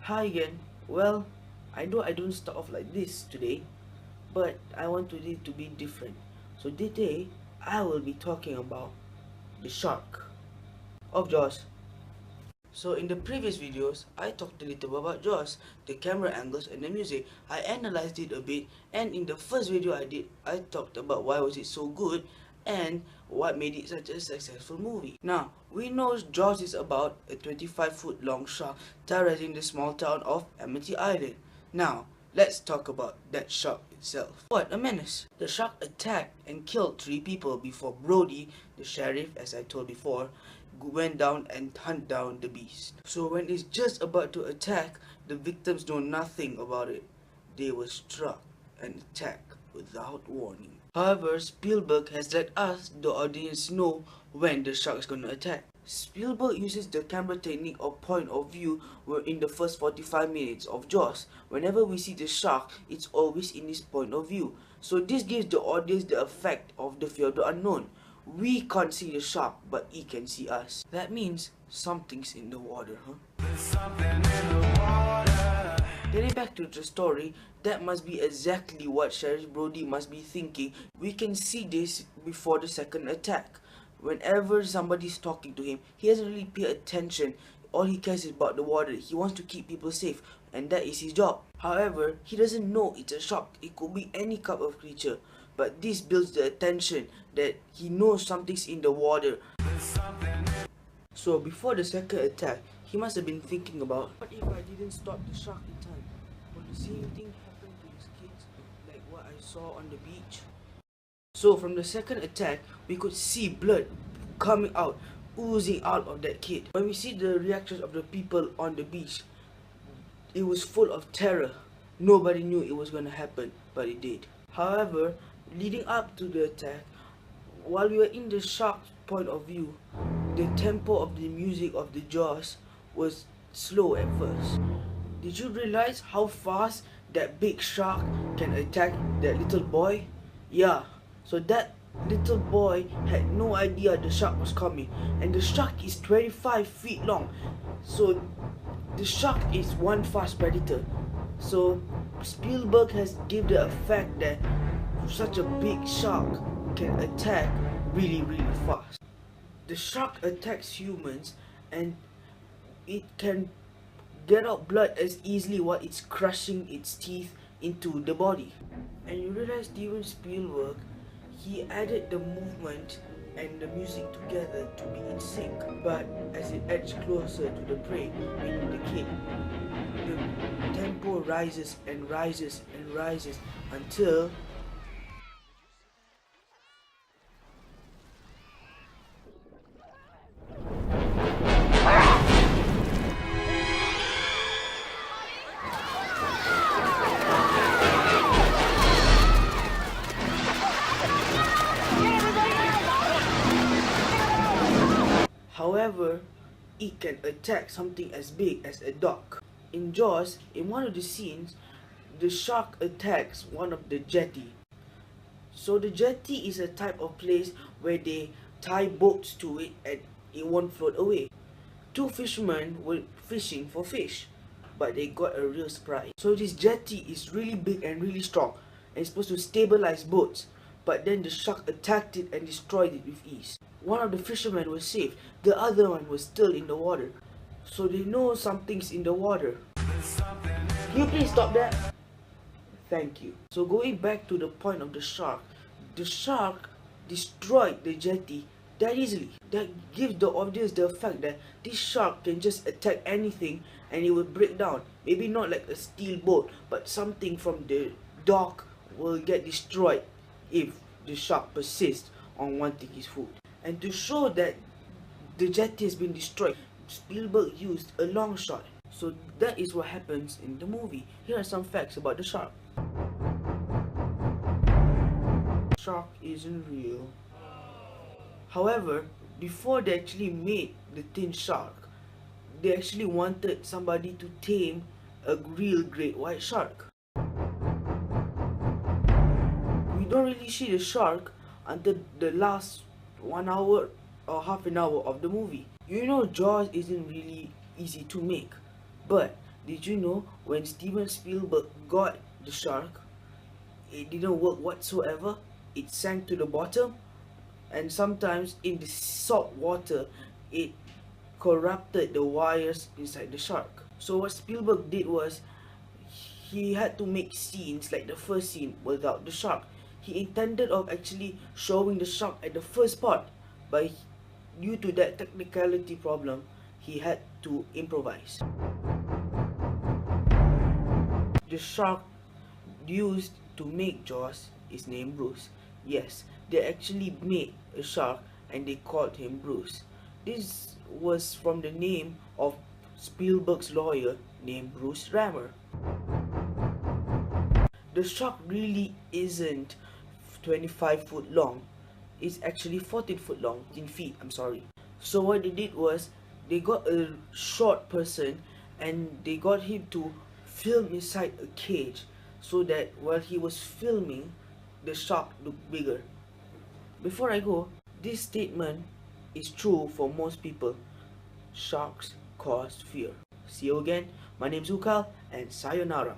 Hi again. Well, I know I don't start off like this today, but I want today to be different. So today I will be talking about the shark of Jaws. So in the previous videos, I talked a little about Jaws, the camera angles and the music. I analyzed it a bit, and in the first video I did, I talked about why was it so good and what made it such a successful movie. Now, we know Jaws is about a 25-foot long shark terrorizing the small town of Amity Island. Now, let's talk about that shark itself. What a menace! The shark attacked and killed 3 people before Brody, the sheriff, as I told before, went down and hunt down the beast. So when it's just about to attack, the victims know nothing about it. They were struck and attacked without warning. However, Spielberg has let us, the audience, know when the shark is gonna attack. Spielberg uses the camera technique or point of view where in the first 45 minutes of Jaws, whenever we see the shark, it's always in this point of view. So this gives the audience the effect of the fear of the unknown. We can't see the shark, but it can see us. That means something's in the water, huh? There's something in the water. Getting back to the story, that must be exactly what Sheriff Brody must be thinking. We can see this before the second attack. Whenever somebody's talking to him, he doesn't really pay attention. All he cares is about the water. He wants to keep people safe, and that is his job. However, he doesn't know it's a shark. It could be any type of creature. But this builds the attention that he knows something's in the water. So before the second attack, he must have been thinking about, what if I didn't stop the shark in time? Will the same thing happen to these kids like what I saw on the beach? So from the second attack, we could see blood coming out, oozing out of that kid. When we see the reactions of the people on the beach, it was full of terror. Nobody knew it was going to happen, but it did. However, leading up to the attack, while we were in the shark's point of view, the tempo of the music of the Jaws was slow at first. Did you realize how fast that big shark can attack that little boy? Yeah, so that little boy had no idea the shark was coming, and the shark is 25 feet long. So the shark is one fast predator. So Spielberg has given the effect that such a big shark can attack really fast. The shark attacks humans and it can get out blood as easily while it's crushing its teeth into the body. And you realize Steven Spielberg, he added the movement and the music together to be in sync. But as it edged closer to the prey, meaning the kid, the tempo rises and rises and rises until however, it can attack something as big as a dog. In Jaws, in one of the scenes, the shark attacks one of the jetty. So the jetty is a type of place where they tie boats to it and it won't float away. 2 fishermen were fishing for fish, but they got a real surprise. So this jetty is really big and really strong and it's supposed to stabilize boats, but then the shark attacked it and destroyed it with ease. One of the fishermen was saved, the other one was still in the water. So they know something's in the water. Can you please stop that? Thank you. So going back to the point of the shark destroyed the jetty that easily. That gives the audience the fact that this shark can just attack anything and it will break down. Maybe not like a steel boat, but something from the dock will get destroyed if the shark persists on wanting his food. And to show that the jetty has been destroyed, Spielberg used a long shot. So that is what happens in the movie. Here are some facts about the shark. Shark isn't real. However, before they actually made the tin shark, they actually wanted somebody to tame a real great white shark. We don't really see the shark until the last 1 hour or half an hour of the movie. You know Jaws isn't really easy to make, but Did you know when Steven Spielberg got the shark, it didn't work whatsoever? It sank to the bottom, and sometimes in the salt water, it corrupted the wires inside the shark. So what Spielberg did was, he had to make scenes like the first scene without the shark. He intended of actually showing the shark at the first part, but due to that technicality problem, he had to improvise. The shark used to make Jaws is named Bruce. Yes, they actually made a shark and they called him Bruce. This was from the name of Spielberg's lawyer named Bruce Rammer. The shark really isn't 25 foot long. It's actually 14 foot long, 14 feet, I'm sorry. So what they did was, they got a short person and they got him to film inside a cage, so that while he was filming, the shark looked bigger. Before I go, this statement is true for most people. Sharks cause fear. See you again. My name's Ukal and sayonara.